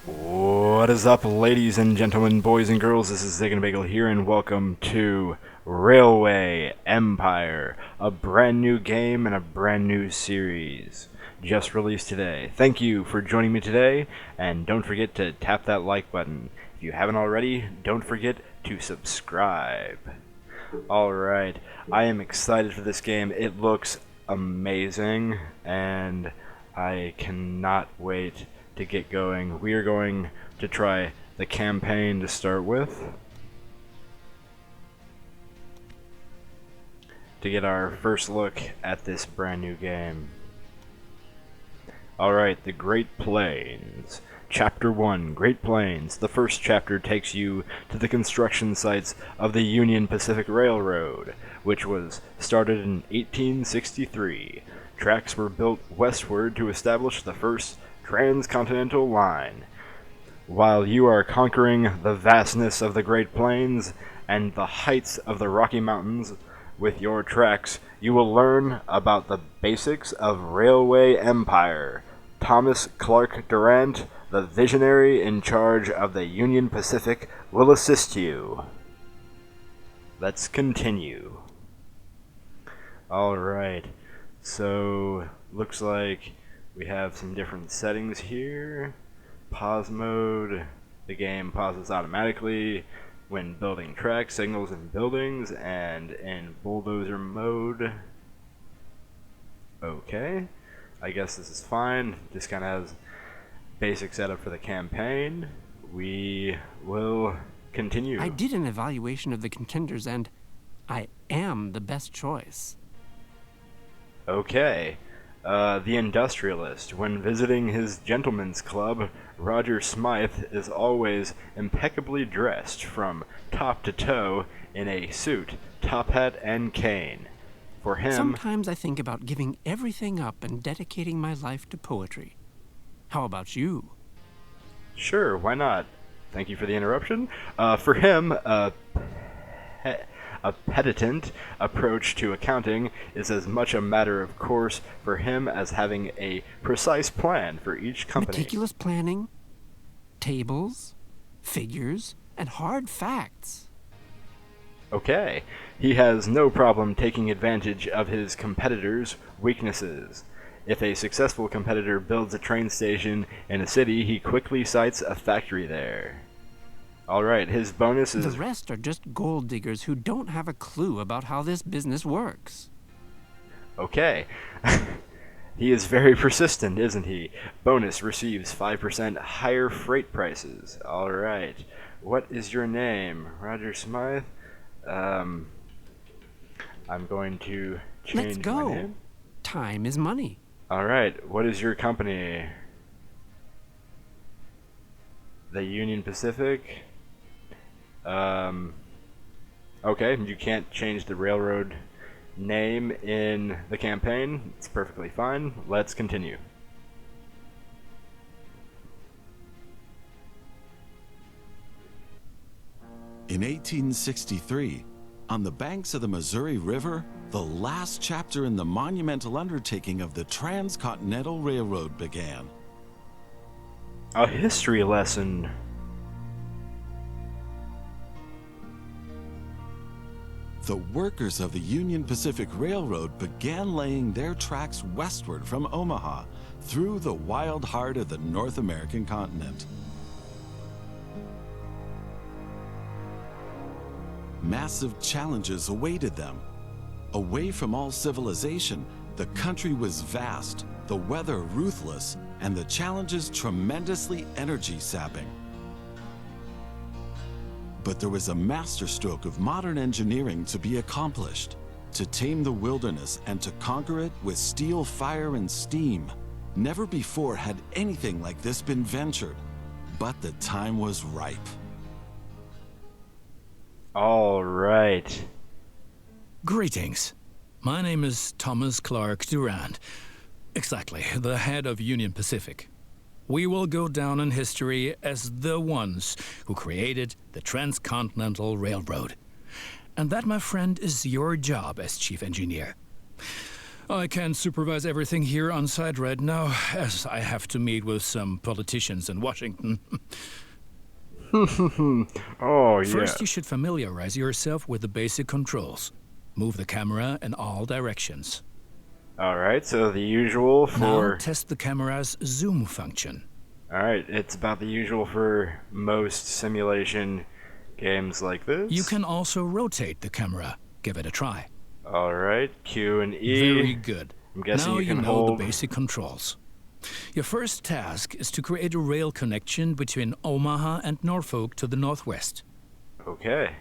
What is up, ladies and gentlemen, boys and girls? This is Ziegenbagel here, and welcome to Railway Empire, a brand new game and a brand new series just released today. Thank you for joining me today, and don't forget to tap that like button. If you haven't already, don't forget to subscribe. Alright, I am excited for this game. It looks amazing, and I cannot wait to get going. We are going to try the campaign to start with, to get our first look at this brand new game. Alright, the Great Plains. Chapter 1, Great Plains. The first chapter takes you to the construction sites of the Union Pacific Railroad, which was started in 1863. Tracks were built westward to establish the first transcontinental line. While you are conquering the vastness of the Great Plains and the heights of the Rocky Mountains with your tracks, you will learn about the basics of Railway Empire. Thomas Clark Durant, the visionary in charge of the Union Pacific, will assist you. Let's continue. Alright, so looks like we have some different settings here. Pause mode. The game pauses automatically when building track signals and buildings, and in bulldozer mode. Okay, I guess this is fine. Just kind of has basic setup for the campaign. We will continue. I did an evaluation of the contenders, and I am the best choice. Okay. The Industrialist. When visiting his gentleman's club, Roger Smythe is always impeccably dressed from top to toe in a suit, top hat, and cane. For him... Sometimes I think about giving everything up and dedicating my life to poetry. How about you? Sure, why not? Thank you for the interruption. For him, a penitent approach to accounting is as much a matter of course for him as having a precise plan for each company. Meticulous planning, tables, figures, and hard facts. Okay, he has no problem taking advantage of his competitors' weaknesses. If a successful competitor builds a train station in a city, he quickly cites a factory there. Alright, his bonus is... The rest are just gold diggers who don't have a clue about how this business works. Okay. He is very persistent, isn't he? Bonus receives 5% higher freight prices. Alright. What is your name? Roger Smythe? I'm going to change Let's go. my name. Time is money. Alright, what is your company? The Union Pacific? Okay, you can't change the railroad name in the campaign. It's perfectly fine. Let's continue. In 1863, on the banks of the Missouri River, the last chapter in the monumental undertaking of the Transcontinental Railroad began. A history lesson. The workers of the Union Pacific Railroad began laying their tracks westward from Omaha through the wild heart of the North American continent. Massive challenges awaited them. Away from all civilization, the country was vast, the weather ruthless, and the challenges tremendously energy-sapping. But there was a masterstroke of modern engineering to be accomplished, to tame the wilderness and to conquer it with steel, fire, and steam. Never before had anything like this been ventured, but the time was ripe. All right. Greetings. My name is Thomas Clark Durant. Exactly, the head of Union Pacific. We will go down in history as the ones who created the Transcontinental Railroad. And that, my friend, is your job as chief engineer. I can't supervise everything here on site right now, as I have to meet with some politicians in Washington. Oh, yeah. First, you should familiarize yourself with the basic controls. Move the camera in all directions. Alright, so the usual for... Now, test the camera's zoom function. Alright, it's about the usual for most simulation games like this. You can also rotate the camera. Give it a try. Alright, Q and E. Very good. I'm guessing now you can know hold... the basic controls. Your first task is to create a rail connection between Omaha and Norfolk to the northwest. Okay.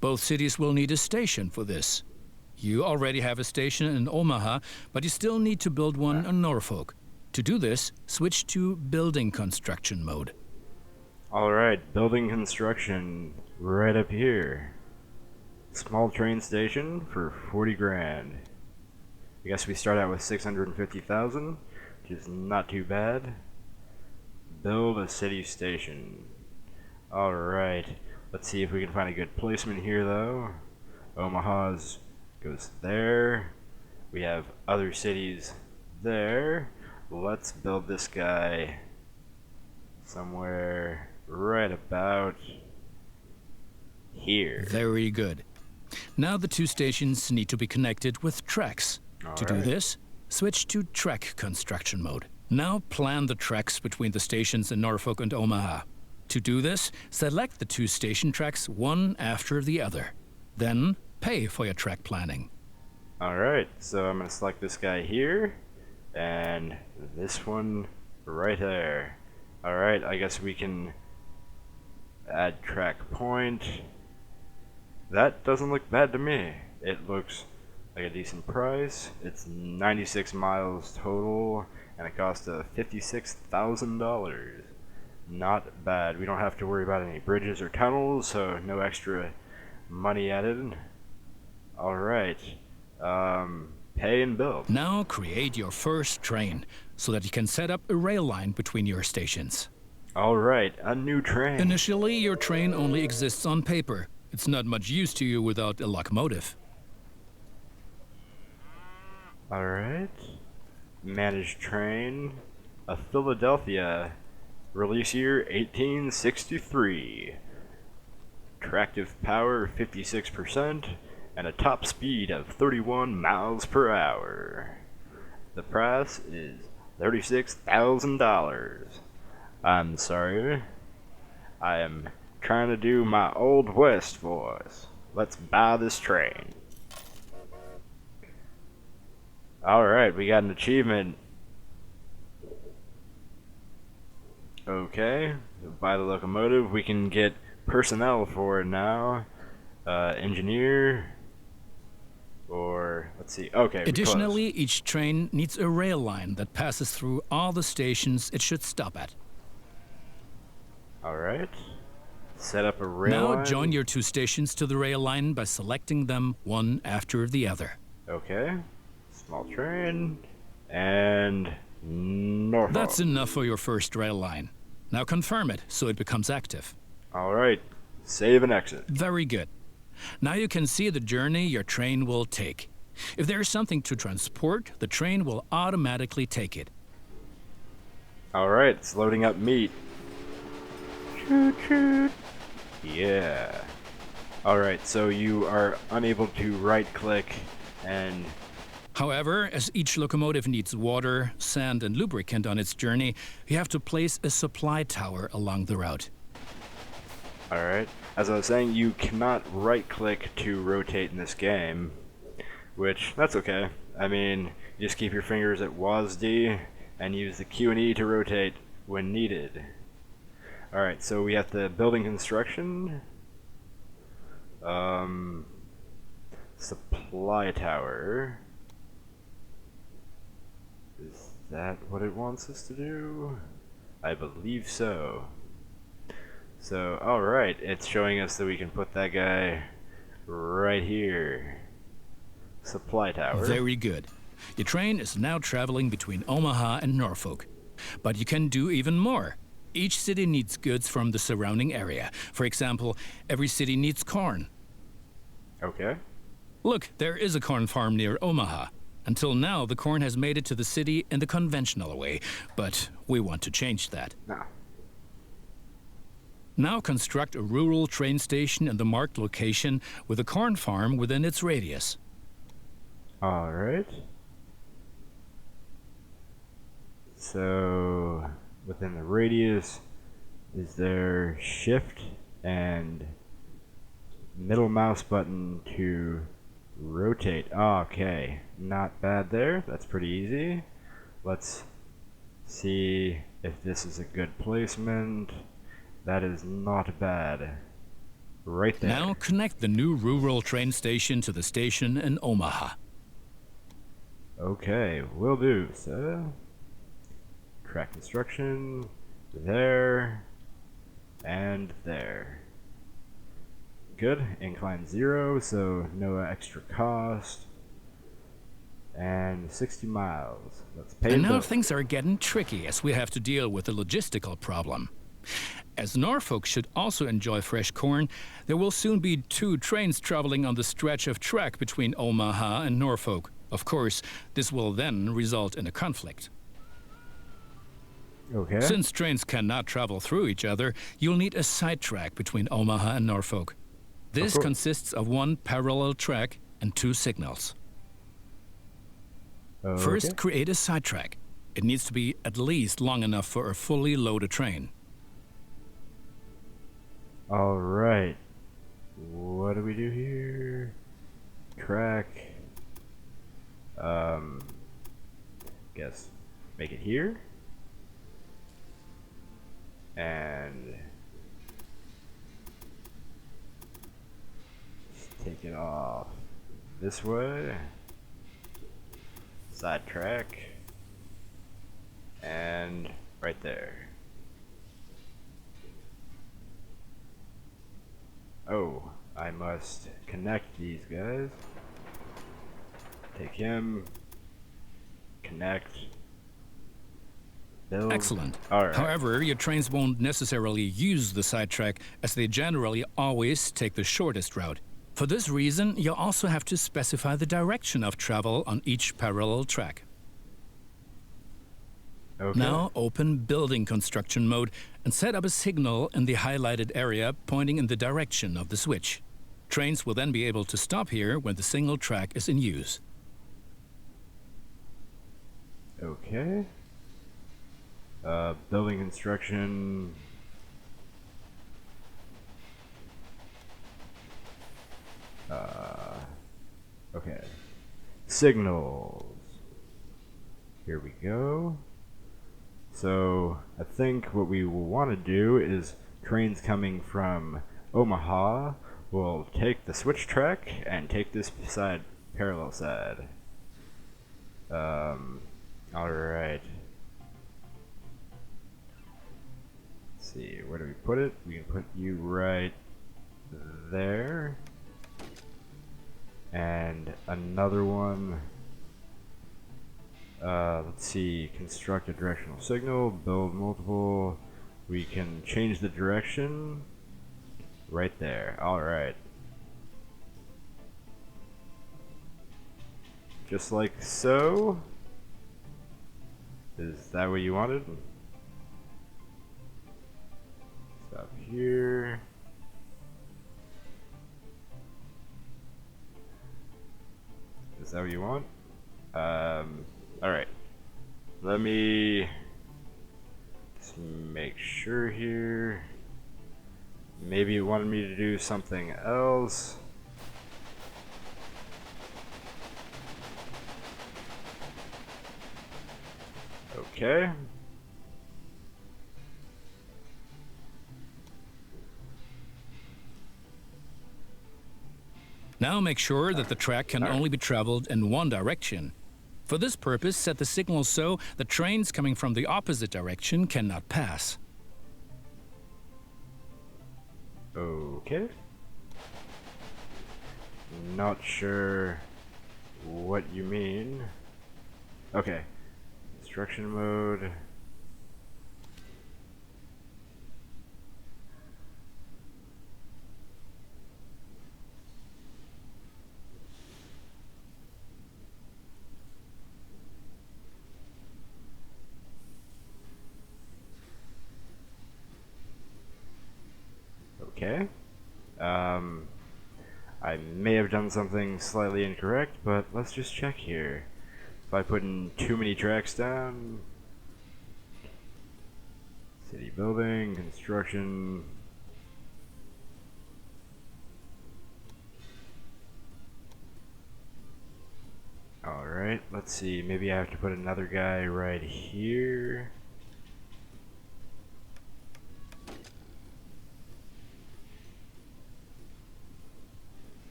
Both cities will need a station for this. You already have a station in Omaha, but you still need to build one in Norfolk. To do this, switch to building construction mode. Alright, building construction right up here. Small train station for 40 grand. I guess we start out with 650,000, which is not too bad. Build a city station. Alright, let's see if we can find a good placement here though. Omaha's goes there. We have other cities there. Let's build this guy somewhere right about here. Very good. Now the two stations need to be connected with tracks. To do this, switch to track construction mode. Now plan the tracks between the stations in Norfolk and Omaha. To do this, select the two station tracks one after the other. Then pay for your track planning. Alright, so I'm going to select this guy here, and this one right there. Alright, I guess we can add track point. That doesn't look bad to me. It looks like a decent price. It's 96 miles total, and it costs $56,000. Not bad. We don't have to worry about any bridges or tunnels, so no extra money added. Alright. Pay and build. Now create your first train, so that you can set up a rail line between your stations. Alright, a new train. Initially, your train only exists on paper. It's not much use to you without a locomotive. Alright. Managed train. A Philadelphia. Release year 1863. Tractive power 56%. And a top speed of 31 miles per hour. The price is $36,000. I'm sorry. I am trying to do my Old West voice. Let's buy this train. Alright, we got an achievement. Okay, buy the locomotive. We can get personnel for it now. Engineer. Or, let's see, okay. Additionally, each train needs a rail line that passes through all the stations it should stop at. Alright. Set up a rail line. Now join your two stations to the rail line by selecting them one after the other. Okay. Small train. And Norfolk. That's enough for your first rail line. Now confirm it so it becomes active. Alright. Save and exit. Very good. Now you can see the journey your train will take. If there is something to transport, the train will automatically take it. Alright, it's loading up meat. Choo choo. Yeah. Alright, so you are unable to right click and... However, as each locomotive needs water, sand, and lubricant on its journey, you have to place a supply tower along the route. Alright. As I was saying, you cannot right-click to rotate in this game, which, that's okay. I mean, you just keep your fingers at WASD and use the Q and E to rotate when needed. Alright, so we have the building construction. Supply tower. Is that what it wants us to do? I believe so. So, alright, it's showing us that we can put that guy right here. Supply tower. Very good. Your train is now traveling between Omaha and Norfolk. But you can do even more. Each city needs goods from the surrounding area. For example, every city needs corn. Okay. Look, there is a corn farm near Omaha. Until now, the corn has made it to the city in the conventional way, but we want to change that. No. Now construct a rural train station in the marked location with a corn farm within its radius. Alright. So, within the radius, is there shift and middle mouse button to rotate? Okay, not bad there. That's pretty easy. Let's see if this is a good placement. That is not bad. Right there. Now connect the new rural train station to the station in Omaha. Okay, will do. So, track construction, there, and there. Good. Incline 0, so no extra cost. And 60 miles. Let's pay And now those. things are getting tricky as we have to deal with a logistical problem. As Norfolk should also enjoy fresh corn, there will soon be 2 trains traveling on the stretch of track between Omaha and Norfolk. Of course, this will then result in a conflict. Okay. Since trains cannot travel through each other, you'll need a side track between Omaha and Norfolk. This course. consists of 1 parallel track and 2 signals. Okay. First, create a side track. It needs to be at least long enough for a fully loaded train. Alright. What do we do here? Track. Guess make it here. And take it off this way. Side track. And right there. Oh, I must connect these guys. Take him. Connect. Build. Excellent. All right. However, your trains won't necessarily use the sidetrack, as they generally always take the shortest route. For this reason, you'll also have to specify the direction of travel on each parallel track. Okay. Now open building construction mode and set up a signal in the highlighted area pointing in the direction of the switch. Trains will then be able to stop here when the single track is in use. Okay. Building construction. Okay. Signals. Here we go. So, I think what we will want to do is trains coming from Omaha will take the switch track and take this side, parallel side. Alright. Let's see, where do we put it? We can put you right there. And another one. Let's see, construct a directional signal, build multiple. We can change the direction right there. Alright. Just like so. Is that what you wanted? Stop here. Is that what you want? Alright. Let me just make sure here. Maybe you wanted me to do something else. Okay. Now make sure that the track can only be traveled in one direction. For this purpose, set the signal so that trains coming from the opposite direction cannot pass. Okay. Not sure what you mean. Okay. Construction mode. Okay. I may have done something slightly incorrect, but let's just check here. If I put in too many tracks down... City building, construction... Alright, let's see. Maybe I have to put another guy right here.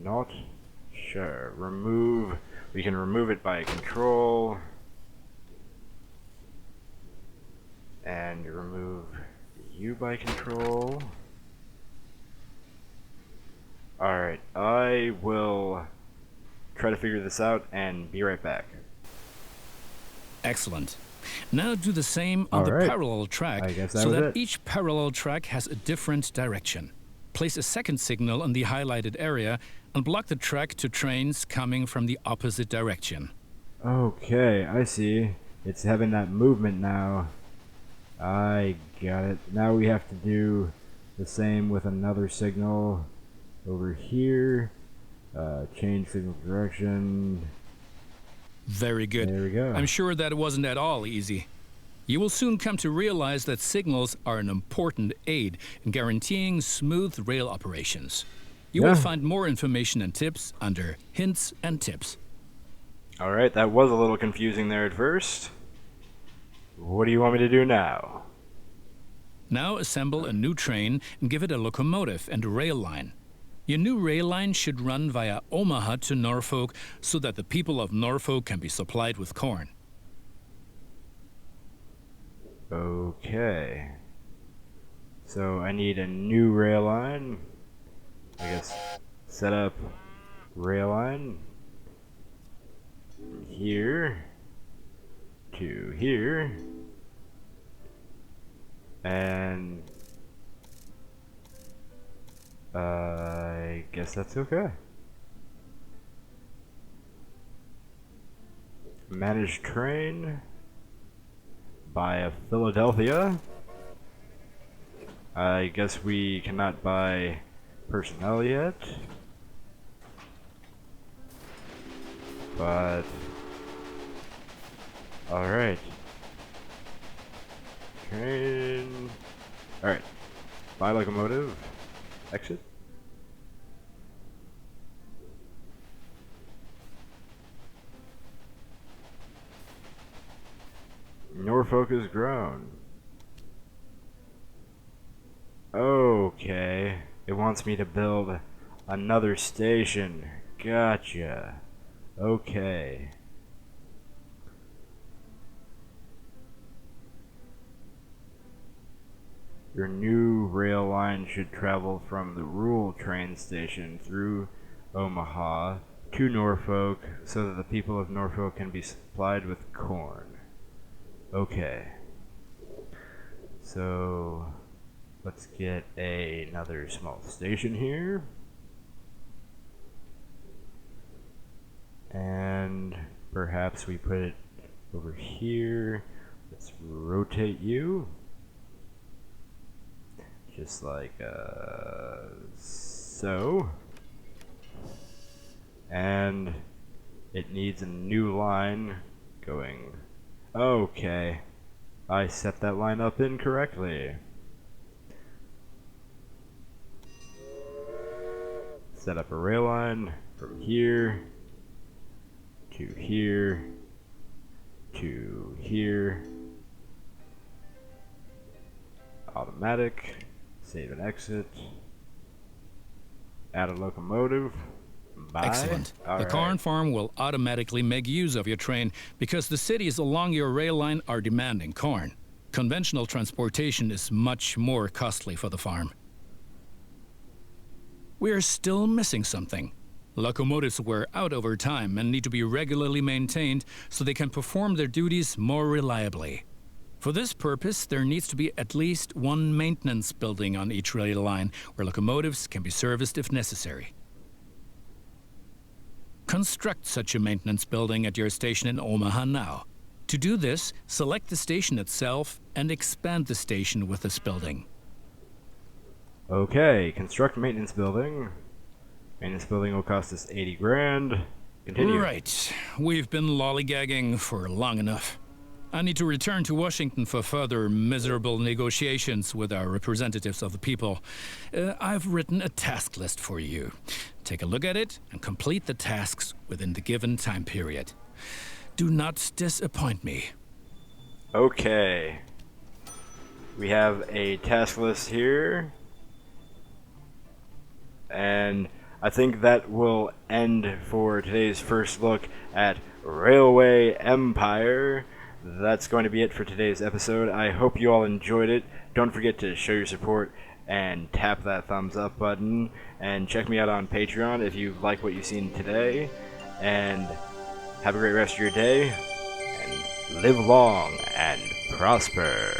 Not sure. Remove. We can remove it by control. And remove you by control. Alright, I will try to figure this out and be right back. Excellent. Now do the same on the parallel track so that each parallel track has a different direction. Place a second signal in the highlighted area and block the track to trains coming from the opposite direction. Okay, I see. It's having that movement now. I got it. Now we have to do the same with another signal over here. Change signal direction. Very good. There we go. I'm sure that it wasn't at all easy. You will soon come to realize that signals are an important aid in guaranteeing smooth rail operations. You will find more information and tips under Hints and Tips. Alright, that was a little confusing there at first. What do you want me to do now? Now assemble a new train and give it a locomotive and a rail line. Your new rail line should run via Omaha to Norfolk so that the people of Norfolk can be supplied with corn. Okay. So I need a new rail line. I guess set up rail line here to here. And I guess that's okay. Manage train by Philadelphia. I guess we cannot buy personnel yet. But alright. Train. Alright. Buy locomotive. Exit. Norfolk has grown. Okay. It wants me to build another station. Gotcha. Okay. Your new rail line should travel from the rural train station through Omaha to Norfolk so that the people of Norfolk can be supplied with corn. Okay. So let's get another small station here. And perhaps we put it over here. Let's rotate you. Just like so. And it needs a new line going. Okay. I set that line up incorrectly. Set up a rail line from here to here to here. Automatic. Save and exit. Add a locomotive. Bye. Excellent. All the right. corn farm will automatically make use of your train because the cities along your rail line are demanding corn. Conventional transportation is much more costly for the farm. We are still missing something. Locomotives wear out over time and need to be regularly maintained so they can perform their duties more reliably. For this purpose, there needs to be at least one maintenance building on each rail line where locomotives can be serviced if necessary. Construct such a maintenance building at your station in Omaha now. To do this, select the station itself and expand the station with this building. Okay, construct maintenance building. Maintenance building will cost us 80 grand. Continue. Right. We've been lollygagging for long enough. I need to return to Washington for further miserable negotiations with our representatives of the people. I've written a task list for you. Take a look at it and complete the tasks within the given time period. Do not disappoint me. Okay. We have a task list here. And I think that will end for today's first look at Railway Empire. That's going to be it for today's episode. I hope you all enjoyed it. Don't forget to show your support and tap that thumbs up button. And check me out on Patreon if you like what you've seen today. And have a great rest of your day. And live long and prosper.